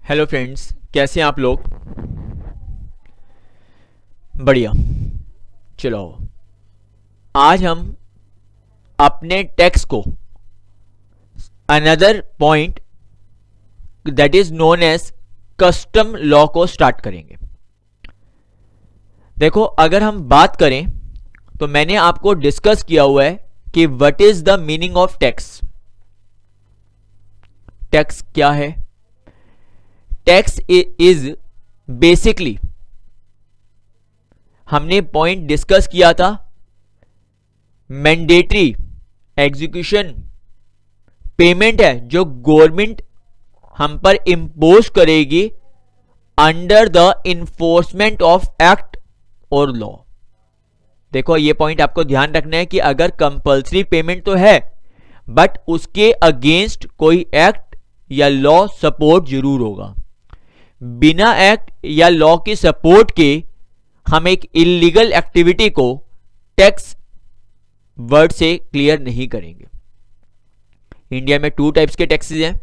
Hello friends, कैसे हैं आप लोग। बढ़िया। चलो आज हम अपने टैक्स को another point that is known as custom law को स्टार्ट करेंगे। देखो, अगर हम बात करें तो मैंने आपको डिस्कस किया हुआ है कि what is the meaning of tax. Tax क्या है? टैक्स इज बेसिकली, हमने पॉइंट डिस्कस किया था, मैंडेटरी एग्जीक्यूशन पेमेंट है जो गवर्नमेंट हम पर इंपोज करेगी under the enforcement of act और लॉ। देखो, ये पॉइंट आपको ध्यान रखना है कि अगर कंपल्सरी पेमेंट तो है बट उसके अगेंस्ट कोई एक्ट या लॉ सपोर्ट जरूर होगा। बिना एक्ट या लॉ की सपोर्ट के हम एक इलीगल एक्टिविटी को टैक्स वर्ड से क्लियर नहीं करेंगे। इंडिया में 2 टाइप्स के टैक्सेस हैं।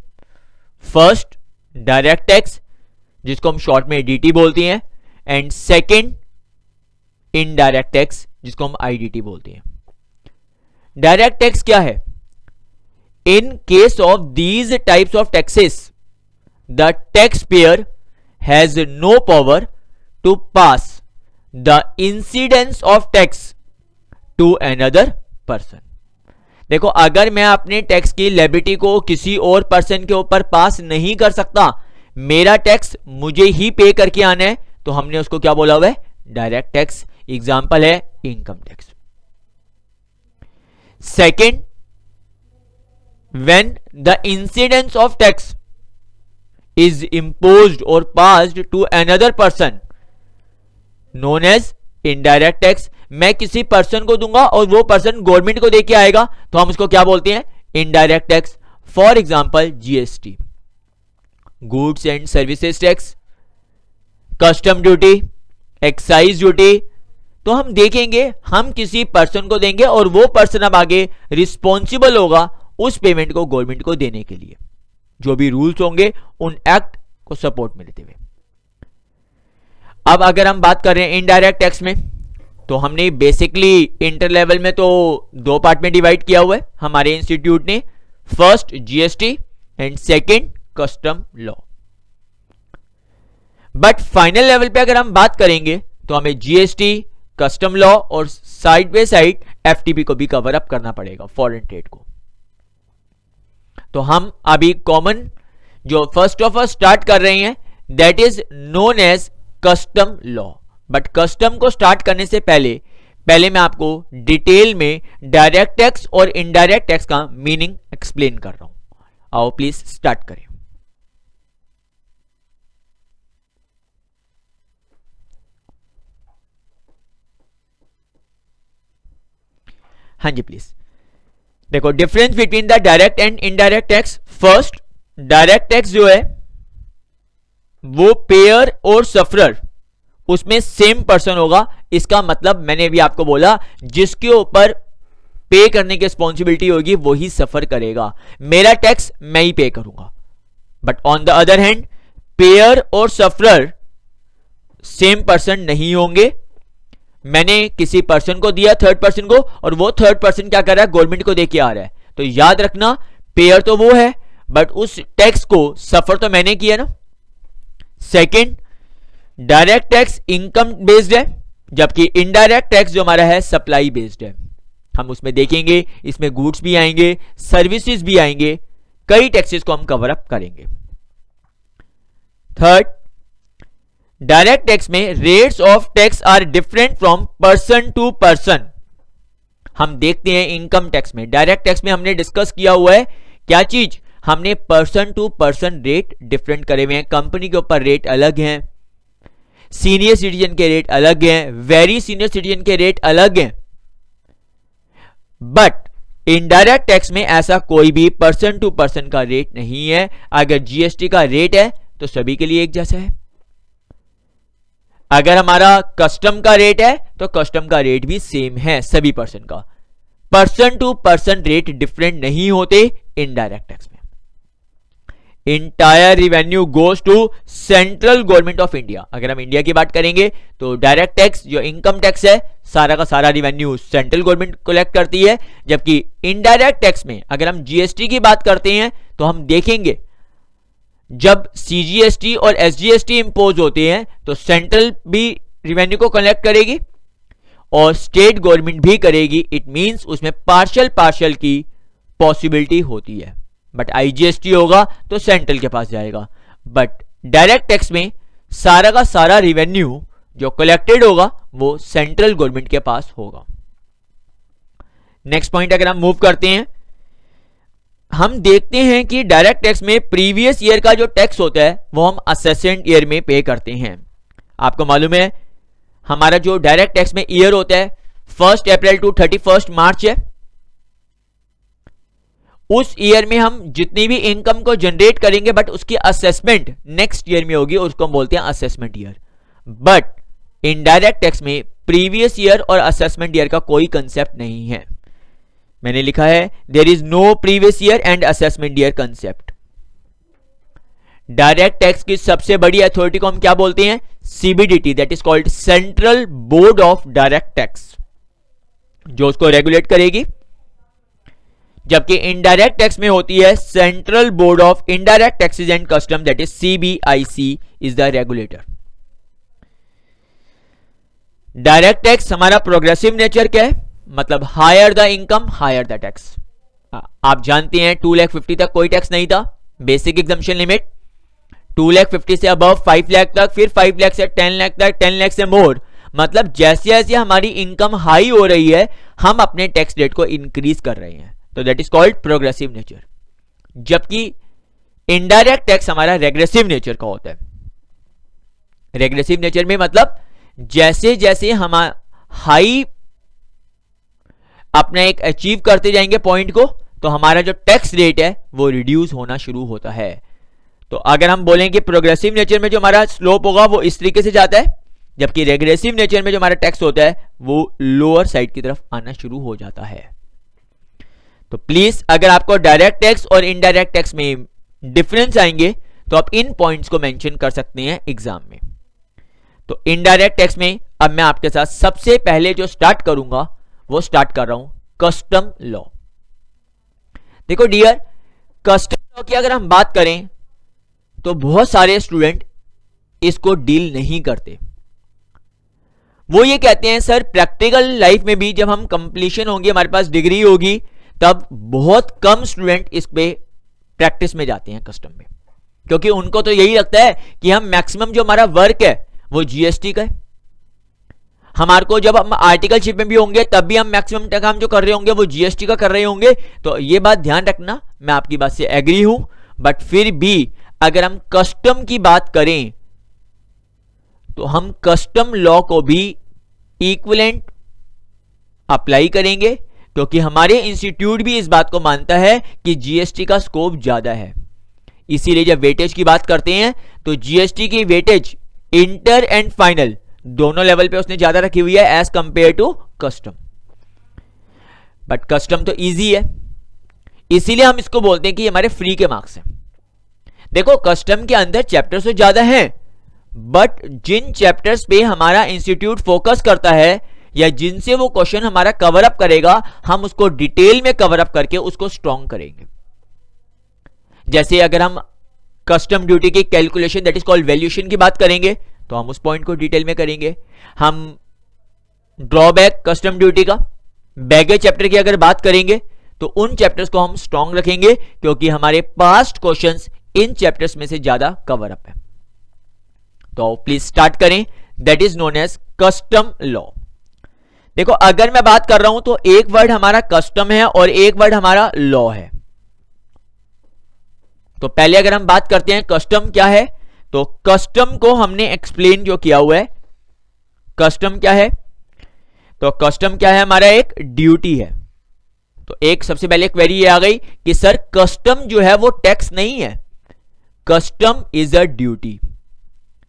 फर्स्ट, डायरेक्ट टैक्स जिसको हम शॉर्ट में डीटी बोलते हैं, एंड सेकंड, इनडायरेक्ट टैक्स जिसको हम आईडीटी बोलते हैं। डायरेक्ट टैक्स क्या है? In case of these types of taxes the tax payer has no power to pass the incidence of tax to another person. देखो, अगर मैं अपने टैक्स की लायबिलिटी को किसी और पर्सन के ऊपर पास नहीं कर सकता, मेरा टैक्स मुझे ही पे करके आना है, तो हमने उसको क्या बोला हुआ है? Direct tax. एग्जांपल है income tax. Second, when the incidence of tax is imposed or passed to another person known as indirect tax। मैं किसी पर्सन को दूंगा और वो पर्सन गवर्नमेंट को देके आएगा, तो हम उसको क्या बोलते हैं? Indirect tax. For example GST, goods and services tax, custom duty, excise duty. तो हम देखेंगे, हम किसी पर्सन को देंगे और वो पर्सन अब आगे रिस्पॉन्सिबल होगा उस पेमेंट को गवर्नमेंट को देने के लिए, जो भी रूल्स होंगे उन एक्ट को सपोर्ट में लेते हुए। अब अगर हम बात कर रहे हैं इनडायरेक्ट टैक्स में, तो हमने बेसिकली इंटर लेवल में तो 2 पार्ट में डिवाइड किया हुआ है हमारे इंस्टीट्यूट ने। First GST and second custom law. But final level पे अगर हम बात करेंगे तो हमें जीएसटी, कस्टम लॉ और साइड बाय साइड एफटीपी को भी कवर अप करना पड़ेगा, फॉरेन ट्रेड को। तो हम अभी कॉमन जो फर्स्ट ऑफ ऑल स्टार्ट कर रहे हैं that is known as custom law. But custom को स्टार्ट करने से पहले मैं आपको डिटेल में डायरेक्ट टैक्स और इनडायरेक्ट टैक्स का मीनिंग एक्सप्लेन कर रहा हूं। आओ प्लीज स्टार्ट करें। हाँ जी प्लीज। देखो, difference between the direct and indirect tax. First, direct tax जो है वो पेयर और सफरर उसमें सेम पर्सन होगा। इसका मतलब मैंने भी आपको बोला, जिसके ऊपर पे करने की रिस्पॉन्सिबिलिटी होगी वो ही सफर करेगा। मेरा टैक्स मैं ही पे करूंगा। But on the other hand, pair और सफरर सेम पर्सन नहीं होंगे। मैंने किसी पर्सन को दिया, थर्ड पर्सन को, और वो थर्ड पर्सन क्या कर रहा है? गवर्नमेंट को देके आ रहा है। तो याद रखना, पेयर तो वो है बट उस टैक्स को सफर तो मैंने किया ना। Second, direct tax income based है, जबकि इनडायरेक्ट टैक्स जो हमारा है सप्लाई बेस्ड है। हम उसमें देखेंगे, इसमें गुड्स भी आएंगे, सर्विसेज भी आएंगे, कई टैक्सेस को हम कवर अप करेंगे। थर्ड, डायरेक्ट टैक्स में rates of tax are different from person to person. हम देखते हैं इनकम टैक्स में, डायरेक्ट टैक्स में हमने डिस्कस किया हुआ है क्या चीज? हमने person to person rate different करे हुए हैं। कंपनी के ऊपर रेट अलग हैं, सीनियर सिटीजन के रेट अलग हैं, वेरी सीनियर सिटीजन के रेट अलग हैं। बट इनडायरेक्ट टैक्स में ऐसा कोई भी पर्सन टू पर्सन का रेट नहीं है। अगर जीएसटी का रेट है तो सभी के लिए एक जैसा है। अगर हमारा कस्टम का रेट है तो कस्टम का रेट भी सेम है सभी पर्सन का। Person to person rate different नहीं होते इनडायरेक्ट टैक्स में। Entire revenue goes to central government of India. अगर हम इंडिया की बात करेंगे तो डायरेक्ट टैक्स जो इनकम टैक्स है सारा का सारा रिवेन्यू सेंट्रल गवर्नमेंट कलेक्ट करती है, जबकि इनडायरेक्ट टैक्स में अगर हम जीएसटी की बात करते हैं तो हम देखेंगे जब सीजीएसटी और एसजीएसटी इंपोज होते हैं तो सेंट्रल भी रिवेन्यू को कलेक्ट करेगी और स्टेट गवर्नमेंट भी करेगी। इट मींस उसमें पार्शियल की पॉसिबिलिटी होती है, बट आईजीएसटी होगा तो सेंट्रल के पास जाएगा। बट डायरेक्ट टैक्स में सारा का सारा रिवेन्यू जो कलेक्टेड होगा वो सेंट्रल गवर्नमेंट के पास होगा। नेक्स्ट पॉइंट अगर हम मूव करते हैं, हम देखते हैं कि डायरेक्ट टैक्स में प्रीवियस ईयर का जो टैक्स होता है वो हम असेसेंट ईयर में पे करते हैं। आपको मालूम है हमारा जो डायरेक्ट टैक्स में ईयर होता है 1 अप्रैल टू 31 मार्च है। उस ईयर में हम जितनी भी इनकम को जनरेट करेंगे बट उसकी असेसमेंट नेक्स्ट ईयर में होगी, उसको हम बोलते हैं assessment year. But indirect tax में प्रीवियस ईयर और असेसमेंट ईयर का कोई कंसेप्ट नहीं है। मैंने लिखा है there is no previous year and assessment year concept. Direct tax की सबसे बड़ी अथॉरिटी को हम क्या बोलते हैं? CBDT, that is called central board of direct tax, जो उसको रेगुलेट करेगी। जबकि इनडायरेक्ट टैक्स में होती है central board of indirect taxes and custom, that is CBIC is the regulator. Direct tax हमारा प्रोग्रेसिव नेचर क्या है? मतलब higher the income higher the tax. आप जानते हैं 2,50,000 तक कोई टैक्स नहीं था, बेसिक एग्जम्पशन लिमिट। 2,50,000 से अबव 5 लाख तक, फिर 5 लाख से 10 लाख तक, 10 लाख से मोर। मतलब जैसे जैसे हमारी इनकम हाई हो रही है हम अपने टैक्स रेट को इंक्रीज कर रहे हैं, तो that is called progressive nature. जबकि इनडायरेक्ट टैक्स हमारा रेग्रेसिव नेचर का होता है। रेग्रेसिव नेचर में मतलब जैसे जैसे हम हाई अपना एक अचीव करते जाएंगे पॉइंट को, तो हमारा जो टैक्स रेट है वो रिड्यूस होना शुरू होता है। तो अगर हम बोलें कि प्रोग्रेसिव नेचर में जो हमारा स्लोप होगा वो इस तरीके से जाता है, जबकि रेग्रेसिव नेचर में जो हमारा टैक्स होता है वो लोअर साइड की तरफ आना शुरू हो जाता है। तो प्लीज अगर आपको डायरेक्ट टैक्स और इनडायरेक्ट टैक्स में डिफरेंस आएंगे तो आप इन पॉइंट्स को मेंशन कर सकते हैं एग्जाम में। तो इनडायरेक्ट टैक्स में अब मैं आपके साथ सबसे पहले जो स्टार्ट करूंगा वो स्टार्ट कर रहा हूं कस्टम लॉ। देखो डियर, कस्टम लॉ की अगर हम बात करें तो बहुत सारे स्टूडेंट इसको डील नहीं करते। वो ये कहते हैं सर प्रैक्टिकल लाइफ में भी जब हम कंप्लीशन होंगे, हमारे पास डिग्री होगी, तब बहुत कम स्टूडेंट इस पे प्रैक्टिस में जाते हैं कस्टम में, क्योंकि उनको तो यही लगता है कि हम मैक्सिमम जो हमारा वर्क है वो जीएसटी का है। हमारे को जब हम आर्टिकलशिप में भी होंगे तब भी हम मैक्सिमम काम जो कर रहे होंगे वो जीएसटी का कर रहे होंगे। तो ये बात ध्यान रखना, मैं आपकी बात से एग्री हूं, बट फिर भी अगर हम कस्टम की बात करें तो हम कस्टम लॉ को भी इक्विवेलेंट अप्लाई करेंगे, क्योंकि हमारे इंस्टीट्यूट भी इस बात को मानता है कि जीएसटी का स्कोप ज्यादा है। इसीलिए जब वेटेज की बात करते हैं तो जीएसटी की वेटेज इंटर एंड फाइनल दोनों लेवल पे उसने ज्यादा रखी हुई है as compare to custom. But custom तो इजी है, इसीलिए हम इसको बोलते हैं कि हमारे फ्री के मार्क्स हैं। देखो कस्टम के अंदर चैप्टर्स तो ज्यादा हैं, बट जिन चैप्टर्स पे हमारा इंस्टीट्यूट फोकस करता है या जिनसे वो क्वेश्चन हमारा कवर अप करेगा, हम उसको डिटेल में कवर अप करके उसको स्ट्रॉन्ग करेंगे। जैसे अगर हम कस्टम ड्यूटी की calculation that is called valuation की बात करेंगे तो हम उस पॉइंट को डिटेल में करेंगे। हम ड्रॉबैक कस्टम ड्यूटी का बैगेज चैप्टर की अगर बात करेंगे तो उन चैप्टर्स को हम स्ट्रॉन्ग रखेंगे, क्योंकि हमारे पास्ट क्वेश्चंस इन चैप्टर्स में से ज्यादा कवर अप है। तो प्लीज स्टार्ट करें, that is known as custom law. देखो अगर मैं बात कर रहा हूं तो एक वर्ड हमारा कस्टम है और एक वर्ड हमारा लॉ है। तो पहले अगर हम बात करते हैं कस्टम क्या है, तो कस्टम को हमने एक्सप्लेन जो किया हुआ है। कस्टम क्या है? तो कस्टम क्या है? हमारा एक ड्यूटी है। तो एक सबसे पहले क्वेरी ये आ गई कि सर कस्टम जो है वो टैक्स नहीं है, कस्टम इज अ ड्यूटी।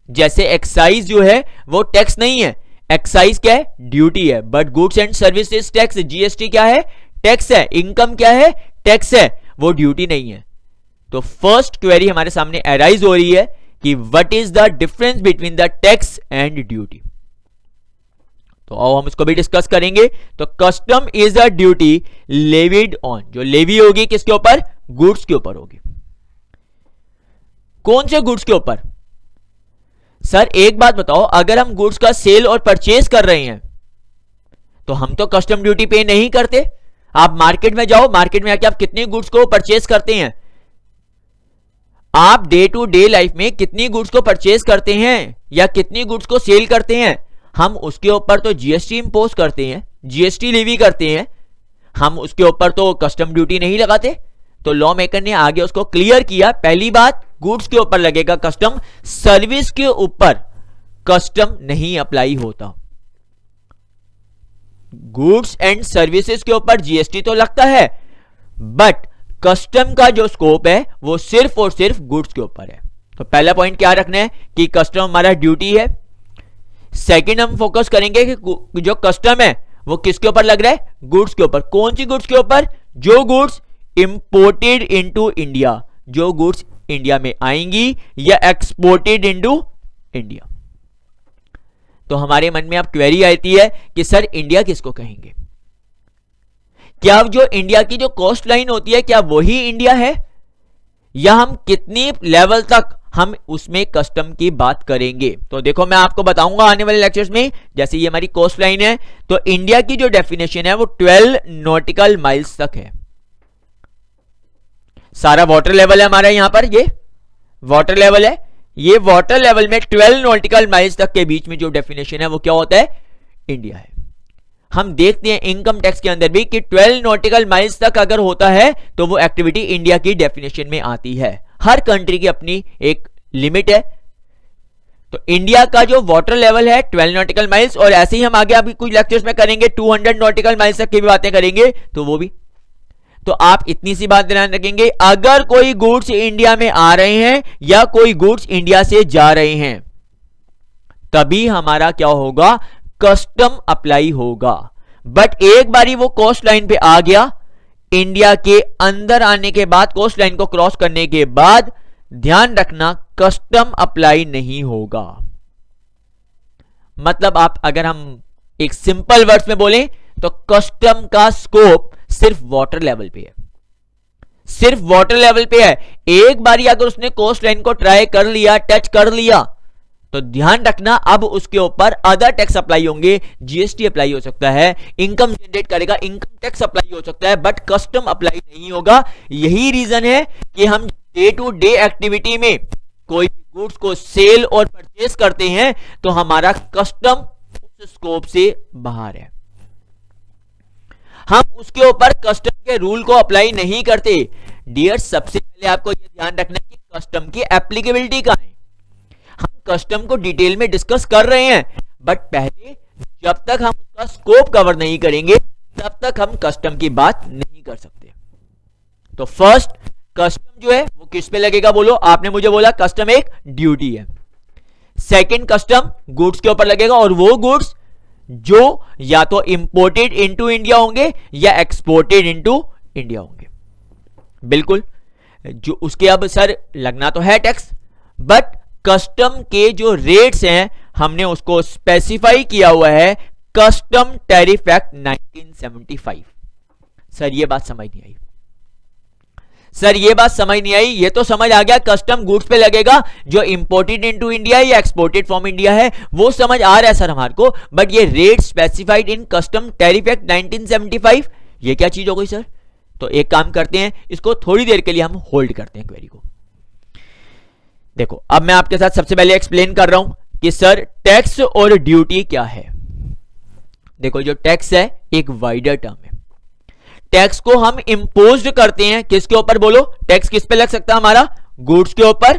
जैसे एक्साइज जो है वो टैक्स नहीं है, एक्साइज क्या है? ड्यूटी है। But goods and services tax GST क्या है? टैक्स है। इनकम क्या है? टैक्स है, वो ड्यूटी नहीं है। तो फर्स्ट क्वेरी हमारे सामने अराइज हो रही है कि what is the difference between the tax and duty. तो आओ हम इसको भी डिस्कस करेंगे। तो custom is a duty levied on, जो लेवी होगी किसके ऊपर? गुड्स के ऊपर होगी। कौन से गुड्स के ऊपर? सर एक बात बताओ, अगर हम गुड्स का सेल और परचेज कर रहे हैं तो हम तो कस्टम ड्यूटी पे नहीं करते। आप मार्केट में जाओ, मार्केट में आके आप कितनी गुड्स को परचेज करते हैं? आप डे टू डे लाइफ में कितनी गुड्स को परचेज करते हैं या कितनी गुड्स को सेल करते हैं? हम उसके ऊपर तो जीएसटी इंपोज करते हैं, जीएसटी लेवी करते हैं, हम उसके ऊपर तो कस्टम ड्यूटी नहीं लगाते। तो लॉ मेकर ने आगे उसको क्लियर किया। पहली बात, गुड्स के ऊपर लगेगा कस्टम, सर्विस के ऊपर कस्टम नहीं अप्लाई होता। गुड्स एंड सर्विसेज के ऊपर जीएसटी तो लगता है, बट कस्टम का जो स्कोप है वो सिर्फ और सिर्फ गुड्स के ऊपर है। तो पहला पॉइंट क्या रखना है कि कस्टम हमारा ड्यूटी है। सेकंड हम फोकस करेंगे कि जो कस्टम है वो किसके ऊपर लग रहा है? गुड्स के ऊपर। कौन सी गुड्स के ऊपर? जो गुड्स इंपोर्टेड इनटू इंडिया, जो गुड्स इंडिया में आएंगी या एक्सपोर्टेड इनटू इंडिया। तो हमारे मन में अब क्वेरी आती है कि सर इंडिया किसको कहेंगे? क्या जो इंडिया की जो कॉस्ट लाइन होती है क्या वही इंडिया है, या हम कितनी लेवल तक हम उसमें कस्टम की बात करेंगे? तो देखो मैं आपको बताऊंगा आने वाले लेक्चर्स में। जैसे ये हमारी कोस्ट लाइन है तो इंडिया की जो डेफिनेशन है वो 12 नॉटिकल माइल्स तक है। सारा वाटर लेवल है हमारा, यहां पर ये वाटर लेवल है। ये वाटर लेवल में 12 नॉटिकल माइल्स तक के बीच में जो डेफिनेशन है वो क्या होता है? इंडिया है। हम देखते हैं इनकम टैक्स के अंदर भी कि 12 नॉटिकल माइल्स तक अगर होता है तो वो एक्टिविटी इंडिया की डेफिनेशन में आती है। हर कंट्री की अपनी एक लिमिट है। तो इंडिया का जो वाटर लेवल है 12 नॉटिकल माइल्स, और ऐसे ही हम आगे अभी कुछ लेक्चर्स में करेंगे 200 नॉटिकल माइल्स तक की भी बातें करेंगे, तो वो भी। तो आप इतनी सी बात ध्यान रखेंगे, अगर कोई गुड्स इंडिया में आ रहे हैं या कोई गुड्स इंडिया से जा रहे हैं तभी हमारा क्या होगा? कस्टम अप्लाई होगा। बट एक बारी वो कोस्ट लाइन पे आ गया, इंडिया के अंदर आने के बाद, कोस्ट लाइन को क्रॉस करने के बाद, ध्यान रखना कस्टम अप्लाई नहीं होगा। मतलब आप अगर हम एक सिंपल वर्ड्स में बोलें तो कस्टम का स्कोप सिर्फ वाटर लेवल पे है, सिर्फ वाटर लेवल पे है। एक बारी अगर उसने कोस्ट लाइन को ट्राई कर लिया, टच कर लिया, तो ध्यान रखना अब उसके ऊपर अदर टैक्स अप्लाई होंगे, जीएसटी अप्लाई हो सकता है, इनकम जनरेट करेगा, इनकम टैक्स अप्लाई हो सकता है, बट कस्टम अप्लाई नहीं होगा। यही रीजन है कि हम डे टू डे एक्टिविटी में कोई गुड्स को सेल और परचेज करते हैं तो हमारा कस्टम उस स्कोप से बाहर है। हम उसके ऊपर कस्टम के रूल को अप्लाई नहीं करते। डियर, सबसे पहले आपको यह ध्यान रखना है कि कस्टम की एप्लीकेबिलिटी कहां है। हम कस्टम को डिटेल में डिस्कस कर रहे हैं, बट पहले जब तक हम उसका स्कोप कवर नहीं करेंगे तब तक हम कस्टम की बात नहीं कर सकते। तो फर्स्ट, कस्टम जो है वो किस पे लगेगा? बोलो, आपने मुझे बोला कस्टम एक ड्यूटी है। सेकंड, कस्टम गुड्स के ऊपर लगेगा, और वो गुड्स जो या तो इंपोर्टेड इनटू इंडिया होंगे या एक्सपोर्टेड इनटू इंडिया होंगे। बिल्कुल, जो उसके अब सर लगना तो है टैक्स, बट कस्टम के जो रेट्स हैं हमने उसको स्पेसिफाई किया हुआ है कस्टम टैरिफ एक्ट 1975। सर ये बात समझ नहीं आई, सर ये बात समझ नहीं आई। ये तो समझ आ गया कस्टम गुड्स पे लगेगा जो इंपोर्टेड इनटू इंडिया या एक्सपोर्टेड फ्रॉम इंडिया है, वो समझ आ रहा है सर हमारे को, बट ये rate specified in custom tariff act 1975 ये क्या चीज हो गई सर? तो एक काम करते हैं, इसको थोड़ी देर के लिए हम होल्ड करते हैं क्वेरी को। देखो अब मैं आपके साथ सबसे पहले एक्सप्लेन कर रहा हूं कि सर टैक्स और ड्यूटी क्या है। देखो जो टैक्स है एक वाइडर टर्म है। टैक्स को हम इंपोज करते हैं किसके ऊपर? बोलो, टैक्स किस पे लग सकता है हमारा? गुड्स के ऊपर।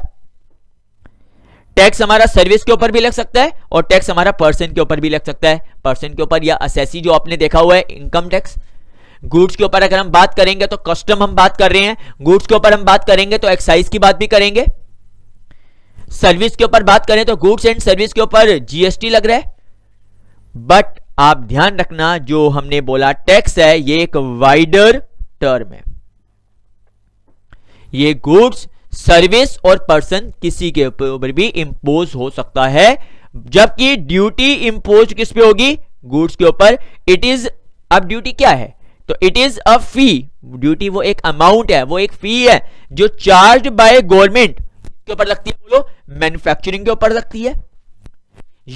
टैक्स हमारा सर्विस के ऊपर भी लग सकता है, और टैक्स हमारा पर्सन के ऊपर भी लग सकता है। पर्सन के ऊपर या असेसी जो आपने देखा हुआ है इनकम टैक्स। गुड्स के ऊपर अगर हम बात करेंगे तो कस्टम हम बात कर रहे हैं, गुड्स के ऊपर हम बात करेंगे तो एक्साइज की बात भी करेंगे, सर्विस के ऊपर बात करें तो गुड्स एंड सर्विस के ऊपर जीएसटी लग रहा है। बट आप ध्यान रखना जो हमने बोला टैक्स है ये एक वाइडर टर्म है। ये गुड्स, सर्विस और पर्सन किसी के ऊपर भी इंपोज हो सकता है, जबकि ड्यूटी इंपोज किस पे होगी? गुड्स के ऊपर। इट इज, अब ड्यूटी क्या है? तो it is a fee. Duty वो एक अमाउंट है, वो एक फी है जो चार्ज बाय गवर्नमेंट के ऊपर लगती है, बोलो मैन्युफैक्चरिंग के ऊपर लगती है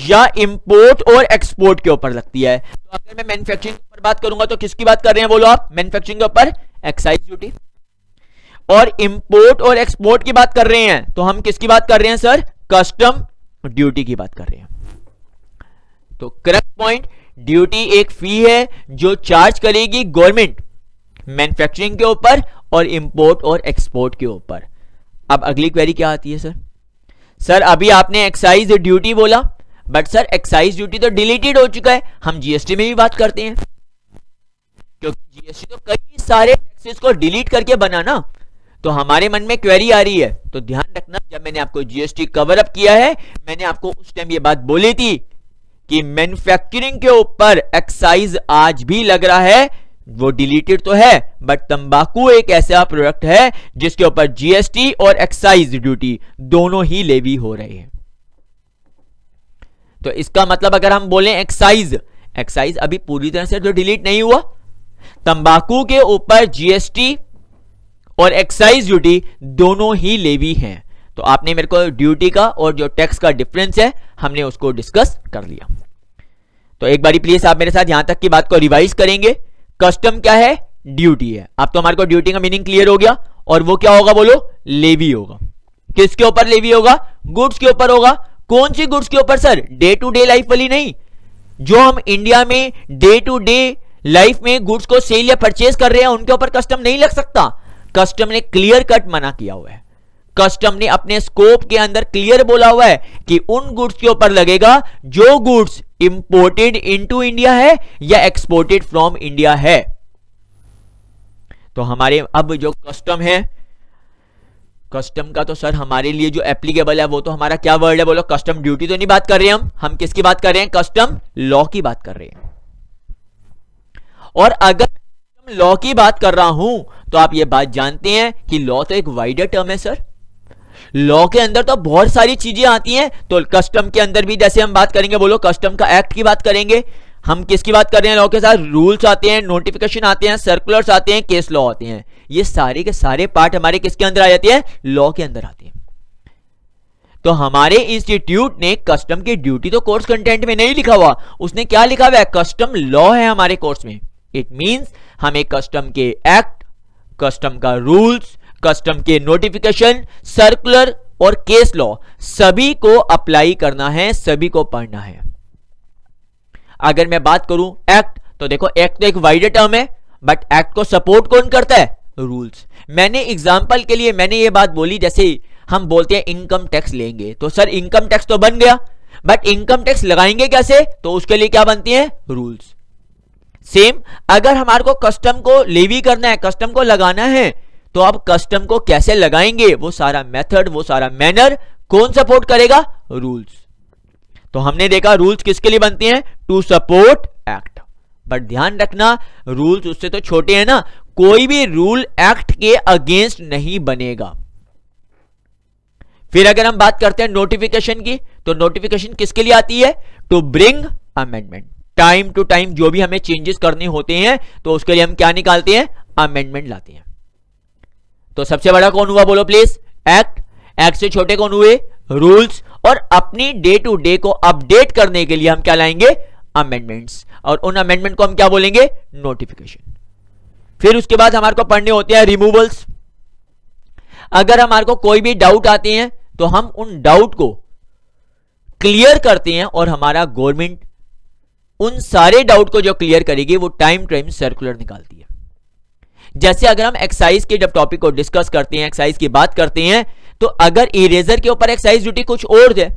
या इंपोर्ट और एक्सपोर्ट के ऊपर लगती है। तो अगर मैं मैन्युफैक्चरिंग के ऊपर बात करूंगा तो किसकी बात कर रहे हैं बोलो आप? मैन्युफैक्चरिंग के ऊपर एक्साइज ड्यूटी। और इंपोर्ट और एक्सपोर्ट की बात कर रहे हैं तो हम किसकी बात कर रहे हैं सर? कस्टम ड्यूटी की बात कर रहे हैं। तो करेक्ट पॉइंट, ड्यूटी एक फी है जो चार्ज करेगी गवर्नमेंट मैन्युफैक्चरिंग के ऊपर और इंपोर्ट और एक्सपोर्ट के ऊपर। अब अगली क्वेरी क्या आती है सर? सर अभी आपने एक्साइज ड्यूटी बोला, बट सर एक्साइज ड्यूटी तो डिलीटेड हो चुका है, हम जीएसटी में भी बात करते हैं, क्योंकि जीएसटी तो कई सारे टैक्सेस को डिलीट करके बना ना। तो हमारे मन में क्वेरी आ रही है, तो ध्यान रखना, जब मैंने आपको जीएसटी कवर अप किया है, मैंने आपको उस टाइम ये बात बोली थी कि मैन्युफैक्चरिंग के ऊपर एक्साइज आज भी लग रहा है, वो डिलीटेड तो है, बट तंबाकू एक ऐसा प्रोडक्ट है जिसके ऊपर जीएसटी और एक्साइज ड्यूटी दोनों ही लेवी हो रहे हैं। तो इसका मतलब अगर हम बोलें एक्साइज, एक्साइज अभी पूरी तरह से तो डिलीट नहीं हुआ, तंबाकू के ऊपर जीएसटी और एक्साइज ड्यूटी दोनों ही लेवी हैं। तो आपने मेरे को ड्यूटी का और जो टैक्स का डिफरेंस है हमने उसको डिस्कस कर लिया। तो एक बारी प्लीज आप मेरे साथ यहां तक की बात को रिवाइज करेंगे। कस्टम क्या है? ड्यूटी है। अब तो हमारे को ड्यूटी का मीनिंग क्लियर हो गया, और वो क्या होगा बोलो? लेवी होगा। किसके ऊपर लेवी होगा? गुड्स के ऊपर होगा। कौन सी गुड्स के ऊपर sir? Day to day life वाली नहीं, जो हम इंडिया में डे टू डे लाइफ में गुड्स को सेल या परचेज कर रहे हैं उनके ऊपर कस्टम नहीं लग सकता। कस्टम ने क्लियर कट मना किया हुआ है। कस्टम ने अपने स्कोप के अंदर क्लियर बोला हुआ है कि उन गुड्स के ऊपर लगेगा जो गुड्स इंपोर्टेड इनटू इंडिया है या एक्सपोर्टेड फ्रॉम इंडिया है। तो हमारे अब जो कस्टम है, कस्टम का तो सर हमारे लिए जो एप्लीकेबल है वो तो हमारा क्या वर्ड है बोलो? कस्टम ड्यूटी तो नहीं बात कर रहे हैं हम किसकी बात कर रहे हैं? कस्टम लॉ की बात कर रहे हैं। और अगर मैं लॉ की बात कर रहा हूं तो आप ये बात जानते हैं कि लॉ तो एक वाइडर टर्म है सर। लॉ के अंदर तो बहुत सारी चीजें आती हैं। तो कस्टम के अंदर भी जैसे हम बात करेंगे बोलो, कस्टम का एक्ट की बात करेंगे, हम किसकी बात कर रहे हैं? लॉ के साथ रूल्स आते हैं, नोटिफिकेशन आते हैं, सर्कुलर्स आते हैं, केस लॉ आते हैं। ये सारे के सारे पार्ट हमारे किसके अंदर आ जाते हैं? लॉ के अंदर आते हैं। तो हमारे इंस्टीट्यूट ने कस्टम की ड्यूटी तो कोर्स कंटेंट में नहीं लिखा हुआ, उसने क्या लिखा हुआ है? कस्टम लॉ है हमारे कोर्स में। इट मींस हमें कस्टम के एक्ट, कस्टम का रूल्स, कस्टम के नोटिफिकेशन, सर्कुलर और केस लॉ सभी को अप्लाई करना है, सभी को पढ़ना है। अगर मैं बात करूं एक्ट, तो देखो एक्ट तो एक वाइडर टर्म है, बट एक्ट को सपोर्ट कौन करता है? रूल्स। मैंने एग्जांपल के लिए मैंने ये बात बोली, जैसे हम बोलते हैं इनकम टैक्स लेंगे, तो सर इनकम टैक्स तो बन गया, बट इनकम टैक्स लगाएंगे कैसे? तो उसके लिए क्या बनती है? रूल्स। सेम अगर हमारे को कस्टम को लेवी करना है, कस्टम को लगाना है, तो अब कस्टम को कैसे लगाएंगे? वो सारा मेथड, वो सारा मैनर कौन सपोर्ट करेगा? रूल्स। तो हमने देखा रूल्स किसके लिए बनते हैं? To support act. बट ध्यान रखना रूल्स उससे तो छोटे हैं ना, कोई भी रूल एक्ट के अगेंस्ट नहीं बनेगा। फिर अगर हम बात करते हैं नोटिफिकेशन की, तो नोटिफिकेशन किसके लिए आती है? To bring amendment. Time to time जो भी हमें चेंजेस करने होते हैं तो उसके लिए हम क्या निकालते हैं? अमेंडमेंट लाते हैं। तो सबसे बड़ा कौन हुआ बोलो प्लीज? एक्ट। एक्ट से छोटे कौन हुए? रूल्स। और अपनी डे टू डे को अपडेट करने के लिए हम क्या लाएंगे? अमेंडमेंट्स। और उन अमेंडमेंट को हम क्या बोलेंगे? नोटिफिकेशन। फिर उसके बाद हमारे को पढ़ने होते हैं रिमूवल्स। अगर हमारे को कोई भी डाउट आते हैं तो हम उन डाउट को क्लियर करते हैं, और हमारा गवर्नमेंट उन सारे डाउट को जो क्लियर करेगी वो टाइम टाइम सर्कुलर निकालती है। जैसे अगर हम एक्साइज के जब टॉपिक को डिस्कस करते हैं, एक्साइज की बात करते हैं, तो अगर इरेजर के ऊपर एक्साइज ड्यूटी कुछ और है,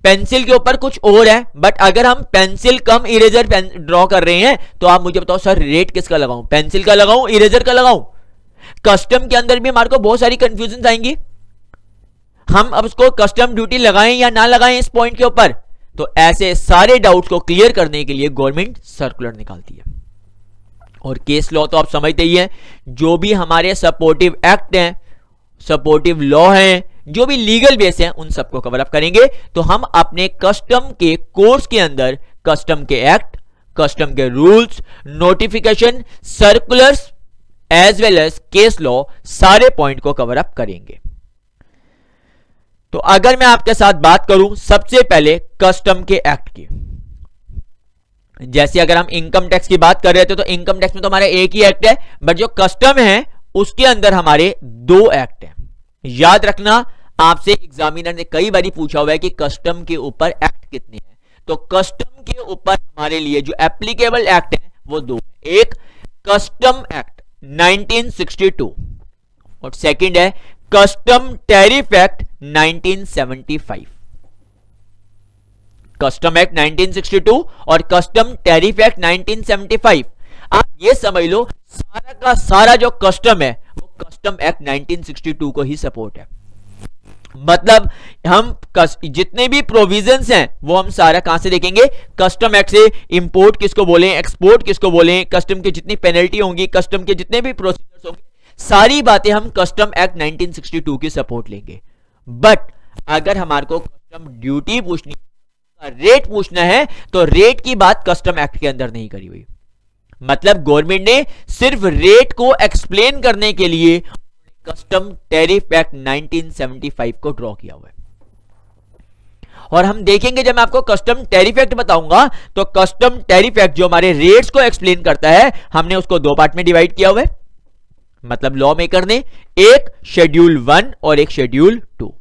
पेंसिल के ऊपर कुछ और है, बट अगर हम पेंसिल कम इरेजर ड्रॉ कर रहे हैं तो आप मुझे बताओ सर रेट किसका लगाऊं? पेंसिल का लगाऊं, इरेजर का लगाऊं? कस्टम के अंदर भी हमारे को बहुत सारी कंफ्यूजन आएंगी। हम अब उसको कस्टम ड्यूटी लगाएं या ना लगाएं इस पॉइंट के ऊपर, तो ऐसे सारे डाउट्स को क्लियर करने के लिए गवर्नमेंट सर्कुलर निकालती है। और केस लॉ तो आप समझते ही हैं, जो भी हमारे सपोर्टिव एक्ट हैं, सपोर्टिव लॉ हैं, जो भी लीगल बेस हैं, उन सबको कवर अप करेंगे। तो हम अपने कस्टम के कोर्स के अंदर कस्टम के एक्ट, कस्टम के rules, notification, circulars as well as case law, सारे पॉइंट को कवर अप करेंगे। तो अगर मैं आपके साथ बात करूं सबसे पहले कस्टम के एक्ट की, जैसे अगर हम इनकम टैक्स की बात कर रहे थे तो इनकम टैक्स में तो हमारा एक ही एक्ट है, बट जो कस्टम है उसके अंदर हमारे दो एक्ट हैं। याद रखना, आपसे एग्जामिनर ने कई बार पूछा हुआ है कि कस्टम के ऊपर एक्ट कितने हैं। तो कस्टम के ऊपर हमारे लिए जो एप्लीकेबल एक्ट है वो दो है, एक कस्टम एक्ट 1962 और सेकंड है custom tariff act 1975। Custom act 1962 और कस्टम टैरिफ एक्ट 1975। आप ये समझ लो सारा का सारा जो कस्टम है वो कस्टम एक्ट 1962 को ही सपोर्ट है। मतलब हम जितने भी प्रोविजंस हैं वो हम सारा कहां से देखेंगे, कस्टम एक्ट से। इंपोर्ट किसको बोले, एक्सपोर्ट किसको बोले, कस्टम की जितनी पेनल्टी होंगी, कस्टम के जितने भी प्रोसीजर्स होंगे, सारी बातें हम कस्टम एक्ट 1962 की सपोर्ट लेंगे। बट अगर हमारे को कस्टम ड्यूटी पूछनी, रेट पूछना है, तो रेट की बात कस्टम एक्ट के अंदर नहीं करी हुई। मतलब गवर्नमेंट ने सिर्फ रेट को एक्सप्लेन करने के लिए कस्टम टैरिफ एक्ट 1975 को ड्रॉ किया हुआ है। और हम देखेंगे जब मैं आपको कस्टम टैरिफ एक्ट बताऊंगा तो कस्टम टैरिफ एक्ट जो हमारे रेट्स को एक्सप्लेन करता है, हमने उसको दो पार्ट में डिवाइड किया हुआ है। मतलब लॉ मेकर ने एक शेड्यूल 1 और एक शेड्यूल 2।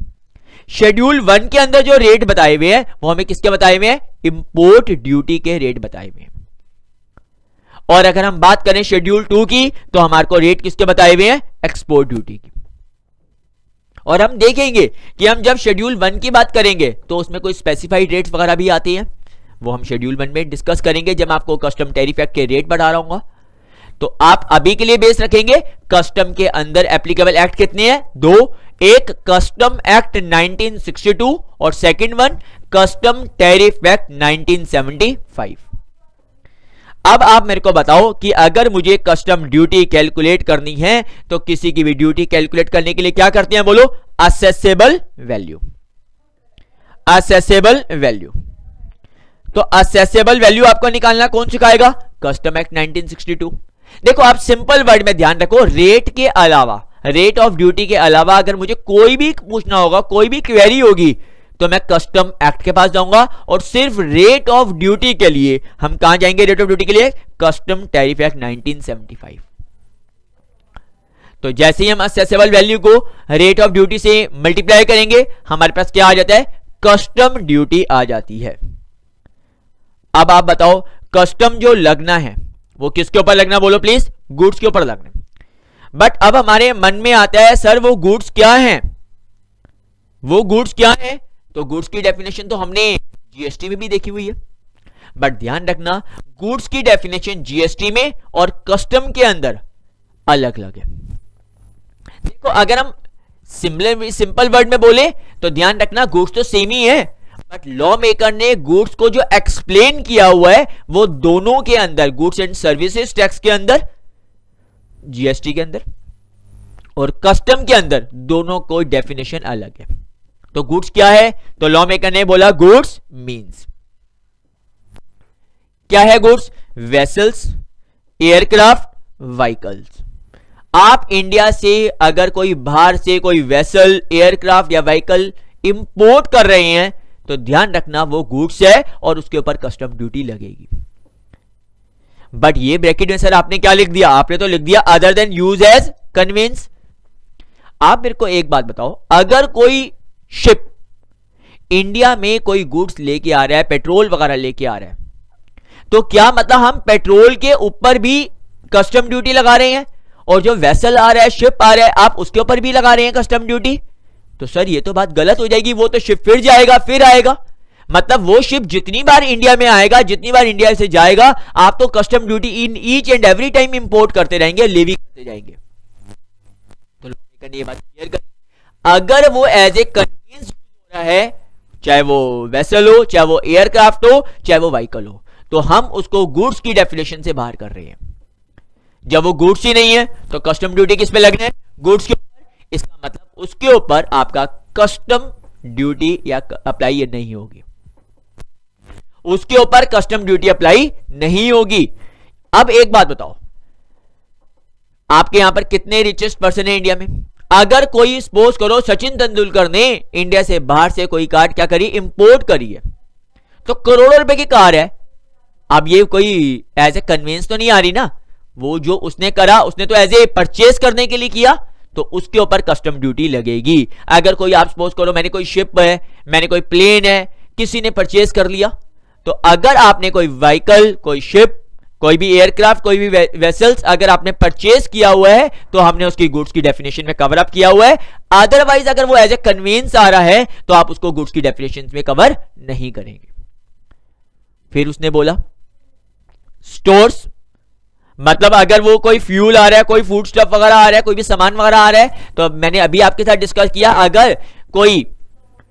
शेड्यूल 1 के अंदर जो रेट बताए हुए हैं वो हमें किसके बताए हुए हैं, इंपोर्ट ड्यूटी के रेट बताए हुए हैं। और अगर हम बात करें शेड्यूल 2 की तो हमारे को रेट किसके बताए हुए हैं, एक्सपोर्ट ड्यूटी की। और हम देखेंगे कि हम जब शेड्यूल 1 की बात करेंगे तो उसमें कोई स्पेसिफाइड रेट्स वगैरह भी आती हैं, वो हम शेड्यूल 1 में डिस्कस करेंगे जब मैं आपको कस्टम टैरिफ एक्ट के रेट बढ़ा रहा हूं। तो आप अभी के लिए बेस रखेंगे कस्टम के अंदर एप्लीकेबल एक्ट कितने हैं, दो, एक कस्टम एक्ट 1962 और second one custom tariff act 1975। अब आप मेरे को बताओ कि अगर मुझे कस्टम ड्यूटी कैलकुलेट करनी है तो किसी की भी ड्यूटी कैलकुलेट करने के लिए क्या करते हैं, बोलो, असेसेबल वैल्यू। असेसेबल वैल्यू, तो असेसेबल वैल्यू आपको निकालना कौन सिखाएगा, कस्टम एक्ट 1962। देखो आप सिंपल वर्ड में ध्यान रखो, रेट के अलावा, रेट ऑफ ड्यूटी के अलावा अगर मुझे कोई भी पूछना होगा, कोई भी क्वेरी होगी, तो मैं कस्टम एक्ट के पास जाऊंगा और सिर्फ रेट ऑफ ड्यूटी के लिए हम कहां जाएंगे, रेट ऑफ ड्यूटी के लिए कस्टम टैरिफ एक्ट 1975। तो जैसे ही हम असेसेबल वैल्यू को रेट ऑफ ड्यूटी से मल्टीप्लाई करेंगे हमारे पास क्या आ जाता है, कस्टम ड्यूटी आ जाती है। अब आप बताओ कस्टम जो लगना है वो किसके ऊपर लगना, बोलो प्लीज, गुड्स के ऊपर लगना। बट अब हमारे मन में आता है सर वो गुड्स क्या हैं, वो गुड्स क्या हैं, तो गुड्स की डेफिनेशन तो हमने जीएसटी में भी देखी हुई है। बट ध्यान रखना गुड्स की डेफिनेशन जीएसटी में और कस्टम के अंदर अलग अलग है। देखो अगर हम सिंपल वर्ड में बोले तो ध्यान रखना गुड्स तो सेम ही है, बट लॉ मेकर ने गुड्स को जो एक्सप्लेन किया हुआ है वो दोनों के अंदर, गुड्स एंड सर्विसेज टैक्स के अंदर, जीएसटी के अंदर और कस्टम के अंदर, दोनों को डेफिनेशन अलग है। तो गुड्स क्या है, तो लॉ मेकर ने बोला गुड्स मींस क्या है, गुड्स, वेसल्स, एयरक्राफ्ट, व्हीकल्स। आप इंडिया से अगर कोई बाहर से कोई वेसल, एयरक्राफ्ट या व्हीकल इंपोर्ट कर रहे हैं तो ध्यान रखना वो गुड्स है और उसके ऊपर कस्टम ड्यूटी लगेगी। बट ये ब्रैकेट में सर आपने क्या लिख दिया, आपने तो लिख दिया other than use as conveyance. आप मेरे को एक बात बताओ, अगर कोई शिप इंडिया में कोई गुड्स लेके आ रहा है, पेट्रोल वगैरह लेके आ रहा है, तो क्या मतलब हम पेट्रोल के ऊपर भी कस्टम ड्यूटी लगा रहे हैं और जो वेसल आ रहा है, शिप आ रहा है, आप उसके ऊपर भी लगा रहे हैं कस्टम ड्यूटी? तो सर ये तो बात गलत हो जाएगी, वो तो शिप फिर जाएगा फिर आएगा। मतलब वो शिप जितनी बार इंडिया में आएगा, जितनी बार इंडिया से जाएगा, आप तो custom duty in each and every time import करते रहेंगे, लेवी करते जाएंगे। तो लोगों ने ये बात क्लियर करी, अगर वो एज ए कन्वीनियंस हो रहा है, चाहे वो वेसल हो, चाहे वो एयरक्राफ्ट हो, चाहे वो व्हीकल हो, तो हम उसको गुड्स की डेफिनेशन से बाहर कर रहे हैं। जब वो गुड्स ही नहीं है तो कस्टम ड्यूटी किस पे लगना है? गुड्स के ऊपर। इसका मतलब उसके ऊपर आपका कस्टम ड्यूटी या अप्लाई नहीं होगी, उसके ऊपर कस्टम ड्यूटी अप्लाई नहीं होगी। अब एक बात बताओ, आपके यहां पर कितने रिचेस्ट पर्सन है इंडिया में? अगर कोई सपोज करो सचिन तेंदुलकर ने इंडिया से बाहर से कोई कार क्या करी, इंपोर्ट करी है, तो करोड़ों रुपए की कार है। अब ये कोई एज ए कन्वेंस तो नहीं आ रही ना, वो जो उसने करा उसने तो एज ए परचेज करने के लिए किया, तो उसके ऊपर कस्टम ड्यूटी लगेगी। अगर कोई आप सपोज करो मैंने कोई शिप है, मैंने कोई प्लेन है, किसी ने परचेज कर लिया, तो अगर आपने कोई व्हीकल, कोई शिप, कोई भी एयरक्राफ्ट, कोई भी वेसल्स अगर आपने परचेज किया हुआ है तो हमने उसकी गुड्स की डेफिनेशन में कवर अप किया हुआ है। अदरवाइज अगर वो एज ए कन्वेंस आ रहा है तो आप उसको गुड्स की डेफिनेशन में कवर नहीं करेंगे। फिर उसने बोला स्टोर्स, मतलब अगर वो कोई फ्यूल आ रहा है, कोई फूड स्टफ वगैरह आ रहा है, कोई भी सामान वगैरह आ रहा है, तो मैंने अभी आपके साथ डिस्कस किया अगर कोई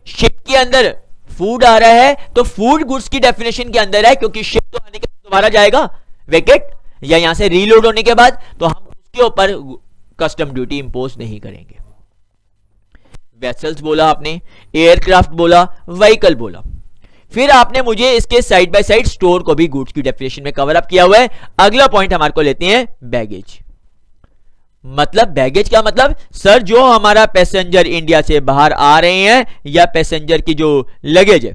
शिप के अंदर फूड आ रहा है तो फूड गुड्स की डेफिनेशन के अंदर है, क्योंकि शिप तो आने के बाद दोबारा जाएगा वेकेट या यहां से रीलोड होने के बाद, तो हम उसके ऊपर कस्टम ड्यूटी इंपोज नहीं करेंगे। वेसल्स बोला आपने, एयरक्राफ्ट बोला, व्हीकल बोला, फिर आपने मुझे इसके साइड बाय साइड स्टोर को भी गुड्स की डेफिनेशन में कवर अप किया हुआ है। अगला पॉइंट हमारे को लेते हैं बैगेज। मतलब बैगेज का मतलब सर जो हमारा पैसेंजर इंडिया से बाहर आ रहे हैं या पैसेंजर की जो लगेज है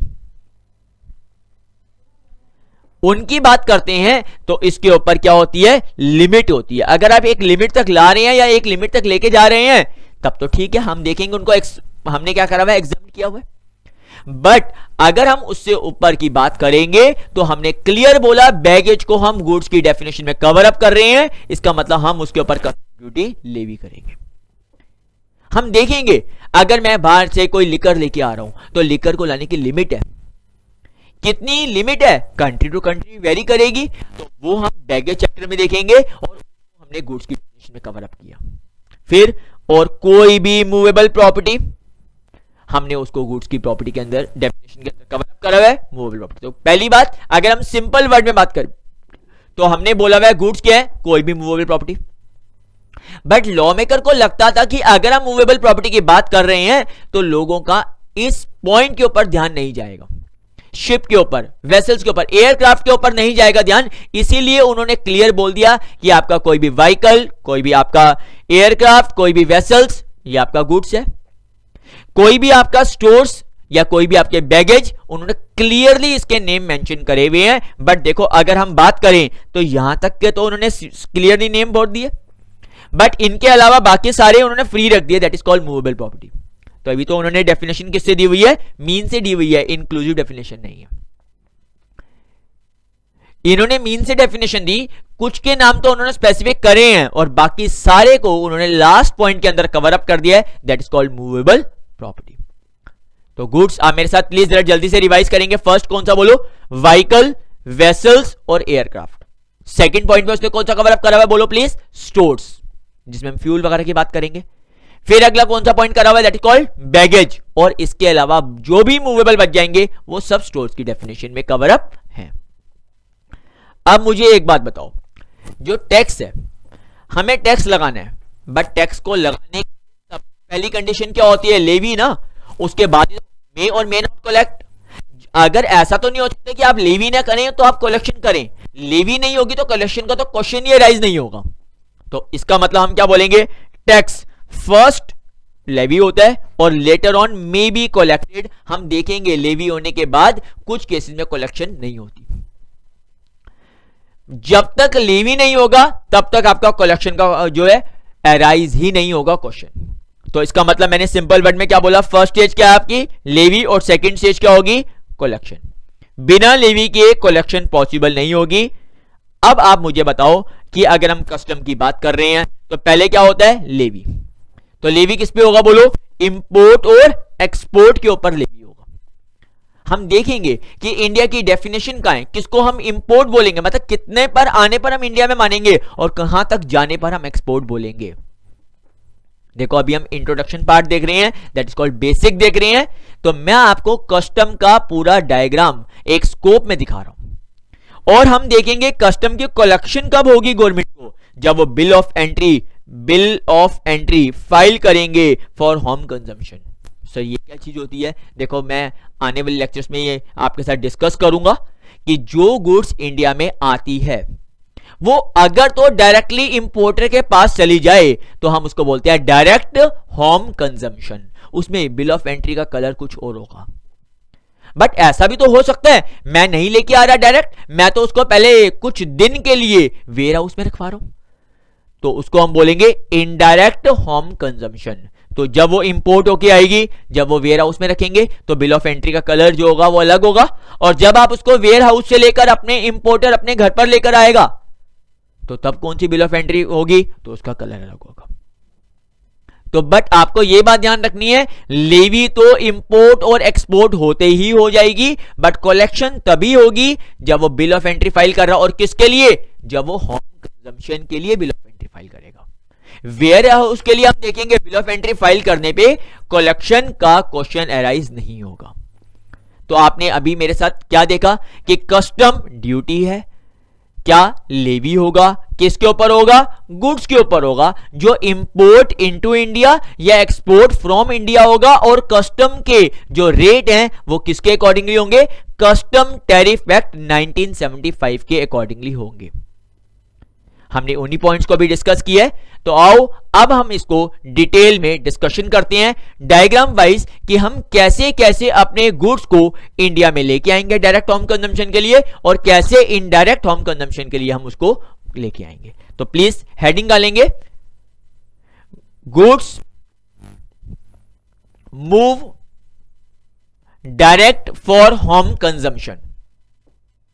उनकी बात करते हैं, तो इसके ऊपर क्या होती है, लिमिट होती है। अगर आप एक लिमिट तक ला रहे हैं या एक लिमिट तक लेके जा रहे हैं तब तो ठीक है, हम देखेंगे उनको हमने क्या करा हुआ है, एग्जाम किया हुआ है। बट अगर हम उससे ऊपर की बात करेंगे तो हमने क्लियर बोला बैगेज को हम गुड्स की डेफिनेशन में कवर अप कर रहे हैं, इसका मतलब हम उसके ऊपर ड्यूटी लेवी करेंगे। हम देखेंगे अगर मैं बाहर से कोई लिकर लेके आ रहा हूं तो लिकर को लाने की लिमिट है, कितनी लिमिट है, कंट्री टू कंट्री वेरी करेगी, तो वो हम बैगेज चैप्टर में देखेंगे और हमने गुड्स की डेफिनेशन में कवर अप किया। फिर और कोई भी मूवेबल प्रॉपर्टी हमने उसको गुड्स की प्रॉपर्टी के अंदर डेफिनेशन के अंदर कवर अप करा हुआ है, मूवेबल प्रॉपर्टी। तो पहली बात अगर हम सिंपल वर्ड में बात करें तो हमने बोला हुआ है गुड्स क्या है, कोई भी movable property. But law maker को लगता था कि अगर हम मूवेबल प्रॉपर्टी की बात कर रहे हैं तो लोगों का इस पॉइंट के ऊपर ध्यान नहीं जाएगा, शिप के ऊपर, वेसल्स के ऊपर, एयरक्राफ्ट के ऊपर नहीं जाएगा ध्यान। इसीलिए उन्होंने क्लियर बोल दिया कि आपका कोई भी व्हीकल, कोई भी आपका एयरक्राफ्ट, कोई भी वेसल्स, ये आपका गुड्स है। कोई भी आपका स्टोर्स या कोई भी आपके बैगेज, उन्होंने क्लियरली इसके नेम मेंशन करे हुए हैं। बट देखो अगर हम बात करें तो यहां तक के तो उन्होंने क्लियरली नेम बोल दिए, बट इनके अलावा बाकी सारे उन्होंने फ्री रख दिए, that is called movable property. तो अभी तो उन्होंने डेफिनेशन किससे दी हुई है, मीन से दी हुई है, इंक्लूसिव डेफिनेशन नहीं है। इन्होंने मीन से डेफिनेशन दी, कुछ के नाम तो उन्होंने स्पेसिफिक करे हैं और बाकी सारे को उन्होंने लास्ट पॉइंट के अंदर कवर अप कर दिया है, that is called movable property. तो गुड्स आप मेरे साथ प्लीज जरा जल्दी से रिवाइज करेंगे। फर्स्ट कौन सा बोलो, व्हीकल, वेसल्स और एयरक्राफ्ट। सेकंड पॉइंट में उसने कौन सा कवर अप करा हुआ है बोलो प्लीज, स्टोर्स, जिसमें हम फ्यूल वगैरह की बात करेंगे। फिर अगला कौन सा पॉइंट करा हुआ है, दैट इज कॉल्ड बैगेज, और इसके अलावा जो भी मूवेबल बच जाएंगे वो सब स्टोर्स की डेफिनेशन में कवर अप है। अब मुझे एक बात बताओ, जो टैक्स है, हमें टैक्स लगाना है, बट टैक्स को लगाने की पहली कंडीशन क्या होती है, लेवी ना, उसके बाद मे और मे नॉट कलेक्ट। अगर ऐसा तो नहीं हो सकता कि आप लेवी ना करें तो आप कलेक्शन करें, लेवी नहीं होगी तो कलेक्शन का तो क्वेश्चन ही राइज नहीं होगा। तो इसका मतलब हम क्या बोलेंगे, टैक्स फर्स्ट लेवी होता है और later on may be collected. हम देखेंगे लेवी होने के बाद कुछ केसेस में कलेक्शन नहीं होती। जब तक लेवी नहीं होगा तब तक आपका कलेक्शन का जो है अराइज ही नहीं होगा क्वेश्चन। तो इसका मतलब मैंने सिंपल वर्ड में क्या बोला, फर्स्ट स्टेज क्या है आपकी, लेवी, और सेकंड स्टेज क्या होगी, कलेक्शन। बिना लेवी के कलेक्शन पॉसिबल नहीं होगी। अब आप मुझे बताओ कि अगर हम कस्टम की बात कर रहे हैं तो पहले क्या होता है, लेवी। तो लेवी किस पे होगा बोलो, इंपोर्ट और एक्सपोर्ट के ऊपर लेवी होगा। हम देखेंगे कि इंडिया की डेफिनेशन का है, किसको हम इंपोर्ट बोलेंगे, मतलब कितने पर आने पर हम इंडिया में मानेंगे और कहां तक जाने पर हम एक्सपोर्ट बोलेंगे। देखो अभी हम इंट्रोडक्शन पार्ट देख रहे हैं, दैट इज कॉल्ड बेसिक देख रहे हैं। तो मैं आपको कस्टम का पूरा डायग्राम एक स्कोप में दिखा रहा हूं और हम देखेंगे कस्टम की कलेक्शन कब होगी गवर्नमेंट को, जब वो बिल ऑफ एंट्री फाइल करेंगे फॉर होम कंजम्पशन। सर ये क्या चीज होती है? देखो मैं आने वाले लेक्चर्स में ये आपके साथ डिस्कस करूंगा कि जो गुड्स इंडिया में आती है वो अगर तो डायरेक्टली इंपोर्टर के पास चली जाए तो हम उसको बोलते हैं डायरेक्ट होम कंजम्पशन। उसमें बिल ऑफ एंट्री का कलर कुछ और होगा। बट ऐसा भी तो हो सकता है मैं नहीं लेके आ रहा डायरेक्ट, मैं तो उसको पहले कुछ दिन के लिए वेयर हाउस में रखवा रहा हूं, तो उसको हम बोलेंगे इनडायरेक्ट होम कंजम्पशन। तो जब वो इंपोर्ट होके आएगी, जब वो वेयर हाउस में रखेंगे तो बिल ऑफ एंट्री का कलर जो होगा वो अलग होगा, और जब आप उसको वेयर हाउस से लेकर अपने इंपोर्टर अपने घर पर लेकर आएगा तो तब कौन सी बिल ऑफ एंट्री होगी? तो उसका कलर अलग होगा। तो बट आपको यह बात ध्यान रखनी है, लेवी तो इंपोर्ट और एक्सपोर्ट होते ही हो जाएगी, बट कलेक्शन तभी होगी जब वो बिल ऑफ एंट्री फाइल कर रहा, और किसके लिए? जब वो होम कंजम्पशन के लिए बिल ऑफ एंट्री फाइल करेगा। वेयर हाउस के लिए हम देखेंगे बिल ऑफ एंट्री फाइल करने पे कलेक्शन का क्वेश्चन अराइज नहीं होगा। तो आपने अभी मेरे साथ क्या देखा कि कस्टम ड्यूटी है, क्या लेवी होगा, किसके ऊपर होगा? गुड्स के ऊपर होगा, जो इंपोर्ट इनटू इंडिया या एक्सपोर्ट फ्रॉम इंडिया होगा, और कस्टम के जो रेट हैं वो किसके अकॉर्डिंगली होंगे? कस्टम टैरिफ एक्ट 1975 के अकॉर्डिंगली होंगे। हमने उन्हीं पॉइंट्स को भी डिस्कस किया है। तो आओ अब हम इसको डिटेल में डिस्कशन करते हैं डायग्राम वाइज कि हम कैसे कैसे अपने गुड्स को इंडिया में लेके आएंगे डायरेक्ट होम कंजम्पशन के लिए, और कैसे इनडायरेक्ट होम कंजम्पशन के लिए हम उसको लेके आएंगे। तो प्लीज हेडिंग डालेंगे, goods move direct for home consumption.